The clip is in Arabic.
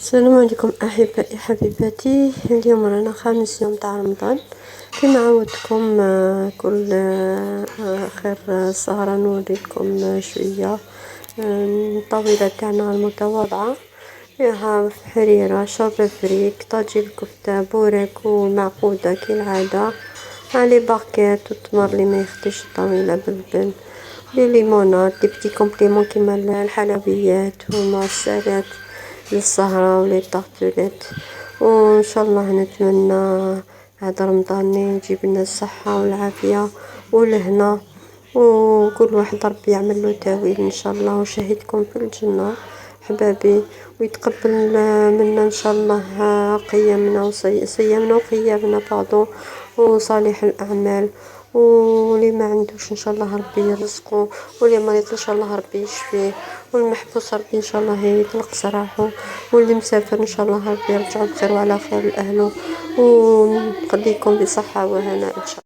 السلام عليكم أحبائي حبيباتي. اليوم رانا خامس يوم تاع رمضان كما عودتكم. كل آخر سهرة نوريكم شوية طاولة تاعنا المتواضعة فيها حريرة شرب فريك طاجين كفتة بوريك ومعقودة كالعادة علي باكيت والتمر اللي ما يخدش الطاولة بالبن لي ليمونات لي بتي كومبليمون كيما الحلويات والمعسلات للسهرة ولي طاقتولات. وان شاء الله نتمنى هذا رمضان يجيب لنا الصحة والعافية والهنا وكل واحد ربي يعمل له تاويل ان شاء الله وشهدكم في الجنة حبابي ويتقبل منا ان شاء الله قيامنا وصيامنا وقيامنا بعضو وصالح الاعمال. واللي ما عندوش ان شاء الله ربي يرزقه واللي مريض ان شاء الله ربي يشفيه والمحبوس ربي ان شاء الله يطلق سراحه واللي مسافر ان شاء الله ربي يرجع بخير وعلى خير لاهله ونخليكم بصحة وهناء ان شاء الله.